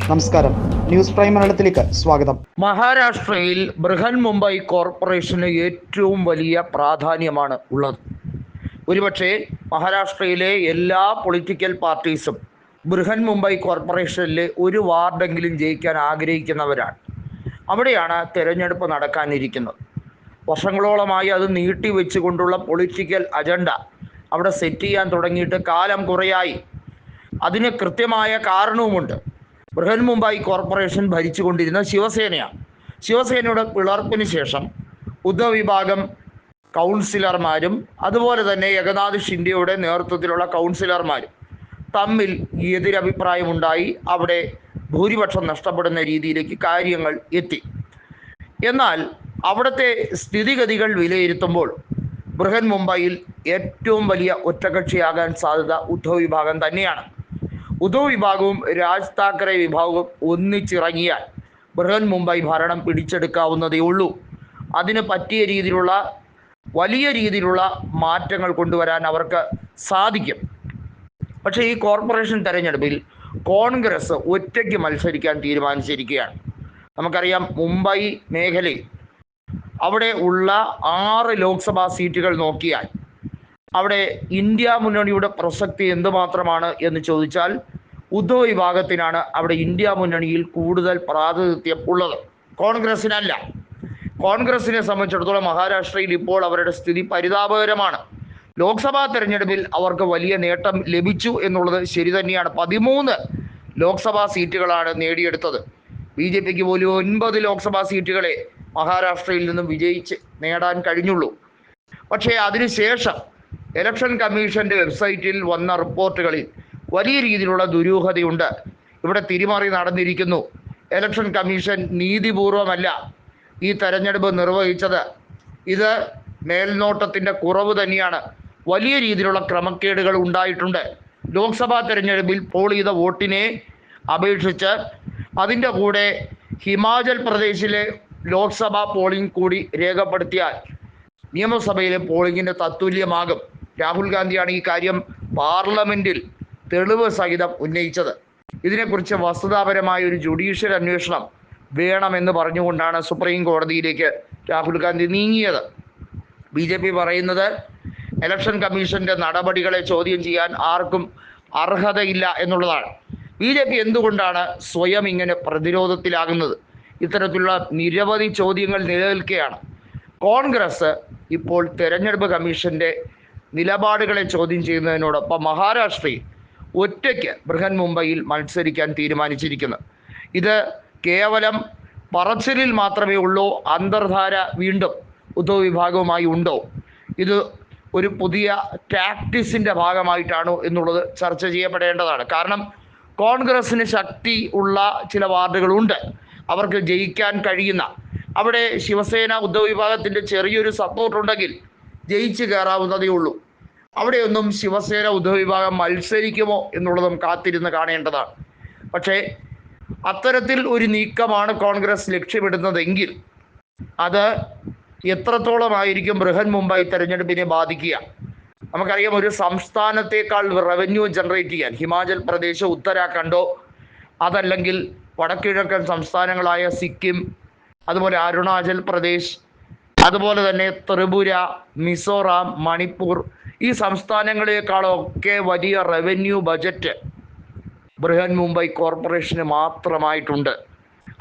നമസ്കാരം, news prime മലയാളത്തിലേക്ക് സ്വാഗതം. മഹാരാഷ്ട്രയിൽ ബൃഹൻ മുംബൈ കോർപ്പറേഷന് ഏറ്റവും വലിയ പ്രാധാന്യമാണ് ഉള്ളത്. ഒരുപക്ഷെ മഹാരാഷ്ട്രയിലെ എല്ലാ പൊളിറ്റിക്കൽ പാർട്ടീസും ബൃഹൻ മുംബൈ കോർപ്പറേഷനിലെ ഒരു വാർഡെങ്കിലും ജയിക്കാൻ ആഗ്രഹിക്കുന്നവരാണ്. അവിടെയാണ് തെരഞ്ഞെടുപ്പ് നടക്കാനിരിക്കുന്നത്. വർഷങ്ങളോളമായി അത് നീട്ടിവെച്ചുകൊണ്ടുള്ള പൊളിറ്റിക്കൽ അജണ്ട അവിടെ സെറ്റ് ചെയ്യാൻ തുടങ്ങിയിട്ട് കാലം കുറയായി. അതിന് കൃത്യമായ കാരണവുമുണ്ട്. ബൃഹൻ മുംബൈ കോർപ്പറേഷൻ ഭരിച്ചുകൊണ്ടിരുന്ന ശിവസേനയാണ്. ശിവസേനയുടെ പിളർപ്പിന് ശേഷം ഉദ്ധവ് വിഭാഗം കൗൺസിലർമാരും അതുപോലെ തന്നെ ഏകനാഥ് ഷിൻഡെയുടെ നേതൃത്വത്തിലുള്ള കൗൺസിലർമാരും തമ്മിൽ എതിരഭിപ്രായമുണ്ടായി. അവിടെ ഭൂരിപക്ഷം നഷ്ടപ്പെടുന്ന രീതിയിലേക്ക് കാര്യങ്ങൾ എത്തി. എന്നാൽ അവിടുത്തെ സ്ഥിതിഗതികൾ വിലയിരുത്തുമ്പോൾ ബൃഹൻ മുംബൈയിൽ ഏറ്റവും വലിയ ഒറ്റകക്ഷിയാകാൻ സാധ്യത ഉദ്ധവ് വിഭാഗം തന്നെയാണ്. ഉദ്ധവ് വിഭാഗവും രാജ് താക്കറെ വിഭാഗവും ഒന്നിച്ചിറങ്ങിയാൽ ബൃഹൻ മുംബൈ ഭരണം പിടിച്ചെടുക്കാവുന്നതേ ഉള്ളൂ. അതിന് പറ്റിയ രീതിയിലുള്ള വലിയ രീതിയിലുള്ള മാറ്റങ്ങൾ കൊണ്ടുവരാൻ അവർക്ക് സാധിക്കും. പക്ഷേ ഈ കോർപ്പറേഷൻ തെരഞ്ഞെടുപ്പിൽ കോൺഗ്രസ് ഒറ്റയ്ക്ക് മത്സരിക്കാൻ തീരുമാനിച്ചിരിക്കുകയാണ്. നമുക്കറിയാം, മുംബൈ മേഖലയിൽ അവിടെ ഉള്ള 6 ലോക്സഭാ സീറ്റുകൾ നോക്കിയാൽ അവിടെ ഇന്ത്യ മുന്നണിയുടെ പ്രസക്തി എന്തുമാത്രമാണ് എന്ന് ചോദിച്ചാൽ ഉദ്ധവ് വിഭാഗത്തിനാണ് അവിടെ ഇന്ത്യ മുന്നണിയിൽ കൂടുതൽ പ്രാതിനിധ്യം ഉള്ളത്, കോൺഗ്രസിനല്ല. കോൺഗ്രസിനെ സംബന്ധിച്ചിടത്തോളം മഹാരാഷ്ട്രയിൽ ഇപ്പോൾ അവരുടെ സ്ഥിതി പരിതാപകരമാണ്. ലോക്സഭാ തെരഞ്ഞെടുപ്പിൽ അവർക്ക് വലിയ നേട്ടം ലഭിച്ചു എന്നുള്ളത് ശരി തന്നെയാണ്. 13 ലോക്സഭാ സീറ്റുകളാണ് നേടിയെടുത്തത്. BJPക്ക് പോലും 9 ലോക്സഭാ സീറ്റുകളെ മഹാരാഷ്ട്രയിൽ നിന്നും വിജയിച്ച് നേടാൻ കഴിഞ്ഞുള്ളൂ. പക്ഷേ അതിനുശേഷം ഇലക്ഷൻ കമ്മീഷന്റെ വെബ്സൈറ്റിൽ വന്ന റിപ്പോർട്ടുകളിൽ വലിയ രീതിയിലുള്ള ദുരൂഹതയുണ്ട്. ഇവിടെ തിരിമറി നടന്നിരിക്കുന്നു. ഇലക്ഷൻ കമ്മീഷൻ നീതിപൂർവമല്ല ഈ തെരഞ്ഞെടുപ്പ് നിർവഹിച്ചത്. ഇത് മേൽനോട്ടത്തിൻ്റെ കുറവ് തന്നെയാണ്. വലിയ രീതിയിലുള്ള ക്രമക്കേടുകൾ ഉണ്ടായിട്ടുണ്ട്. ലോക്സഭാ തെരഞ്ഞെടുപ്പിൽ പോൾ ചെയ്ത വോട്ടിനെ അപേക്ഷിച്ച് അതിൻ്റെ കൂടെ ഹിമാചൽ പ്രദേശിലെ ലോക്സഭാ പോളിംഗ് കൂടി രേഖപ്പെടുത്തിയാൽ നിയമസഭയിലെ പോളിംഗിന് തത്തുല്യമാകും. രാഹുൽ ഗാന്ധിയാണ് ഈ കാര്യം പാർലമെൻറ്റിൽ തെളിവ് സഹിതം ഉന്നയിച്ചത്. ഇതിനെക്കുറിച്ച് വസ്തുതാപരമായ ഒരു ജുഡീഷ്യൽ അന്വേഷണം വേണമെന്ന് പറഞ്ഞുകൊണ്ടാണ് സുപ്രീം കോടതിയിലേക്ക് രാഹുൽ ഗാന്ധി നീങ്ങിയത്. BJP പറയുന്നത് ഇലക്ഷൻ കമ്മീഷൻ്റെ നടപടികളെ ചോദ്യം ചെയ്യാൻ ആർക്കും അർഹതയില്ല എന്നുള്ളതാണ്. BJP എന്തുകൊണ്ടാണ് സ്വയം ഇങ്ങനെ പ്രതിരോധത്തിലാകുന്നത്? ഇത്തരത്തിലുള്ള നിരവധി ചോദ്യങ്ങൾ നിലനിൽക്കുകയാണ്. കോൺഗ്രസ് ഇപ്പോൾ തെരഞ്ഞെടുപ്പ് കമ്മീഷൻ്റെ നിലപാടുകളെ ചോദ്യം ചെയ്യുന്നതിനോടൊപ്പം മഹാരാഷ്ട്രയിൽ ഒറ്റയ്ക്ക് ബൃഹൻ മുംബൈയിൽ മത്സരിക്കാൻ തീരുമാനിച്ചിരിക്കുന്നു. ഇത് കേവലം പറച്ചിലിൽ മാത്രമേ ഉള്ളൂ. അന്തർധാര വീണ്ടും ഉദ്ധവ് വിഭാഗവുമായി ഉണ്ടോ? ഇത് ഒരു പുതിയ ടാക്ടിക്സിൻ്റെ ഭാഗമായിട്ടാണോ എന്നുള്ളത് ചർച്ച ചെയ്യപ്പെടേണ്ടതാണ്. കാരണം കോൺഗ്രസ്സിന് ശക്തി ഉള്ള ചില വാർഡുകളുണ്ട്, അവർക്ക് ജയിക്കാൻ കഴിയുന്ന. അവിടെ ശിവസേന ഉദ്ധവ് വിഭാഗത്തിൻ്റെ ചെറിയൊരു സപ്പോർട്ടുണ്ടെങ്കിൽ ജയിച്ച് കയറാവുന്നതേ ഉള്ളൂ. അവിടെയൊന്നും ശിവസേന ഉദ്ധവ് വിഭാഗം മത്സരിക്കുമോ എന്നുള്ളതും കാത്തിരുന്ന് കാണേണ്ടതാണ്. പക്ഷേ അത്തരത്തിൽ ഒരു നീക്കമാണ് കോൺഗ്രസ് ലക്ഷ്യമിടുന്നതെങ്കിൽ അത് എത്രത്തോളമായിരിക്കും ബൃഹൻ മുംബൈ തെരഞ്ഞെടുപ്പിനെ ബാധിക്കുക? നമുക്കറിയാം, ഒരു സംസ്ഥാനത്തേക്കാൾ റവന്യൂ ജനറേറ്റ് ചെയ്യാൻ ഹിമാചൽ പ്രദേശോ ഉത്തരാഖണ്ഡോ അതല്ലെങ്കിൽ വടക്കിഴക്കൻ സംസ്ഥാനങ്ങളായ സിക്കിം, അതുപോലെ അരുണാചൽ പ്രദേശ്, അതുപോലെ തന്നെ ത്രിപുര, മിസോറാം, മണിപ്പൂർ, ഈ സംസ്ഥാനങ്ങളെക്കാളൊക്കെ വലിയ റവന്യൂ ബജറ്റ് ബൃഹൻ മുംബൈ കോർപ്പറേഷന് മാത്രമായിട്ടുണ്ട്.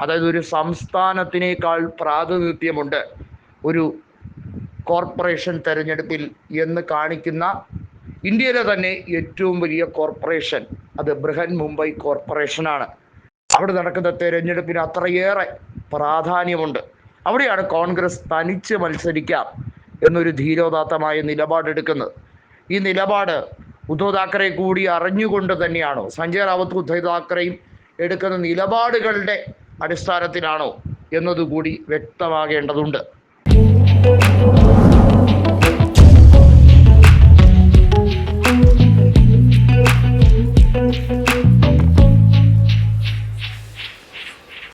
അതായത് ഒരു സംസ്ഥാനത്തിനേക്കാൾ പ്രാതിനിധ്യമുണ്ട് ഒരു കോർപ്പറേഷൻ തെരഞ്ഞെടുപ്പിൽ എന്ന് കാണിക്കുന്ന ഇന്ത്യയിലെ തന്നെ ഏറ്റവും വലിയ കോർപ്പറേഷൻ അത് ബൃഹൻ മുംബൈ കോർപ്പറേഷനാണ്. അവിടെ നടക്കുന്ന തെരഞ്ഞെടുപ്പിന് അത്രയേറെ പ്രാധാന്യമുണ്ട്. അവിടെയാണ് കോൺഗ്രസ് തനിച്ച് മത്സരിക്കാം എന്നൊരു ധീരോദാത്തമായ നിലപാടെടുക്കുന്നത്. ഈ നിലപാട് ഉദ്ധവ് താക്കറെ കൂടി അറിഞ്ഞുകൊണ്ട് തന്നെയാണോ? സഞ്ജയ് റാവത്ത് ഉദ്ധവ് താക്കറെയും എടുക്കുന്ന നിലപാടുകളുടെ അടിസ്ഥാനത്തിലാണോ എന്നതുകൂടി വ്യക്തമാകേണ്ടതുണ്ട്.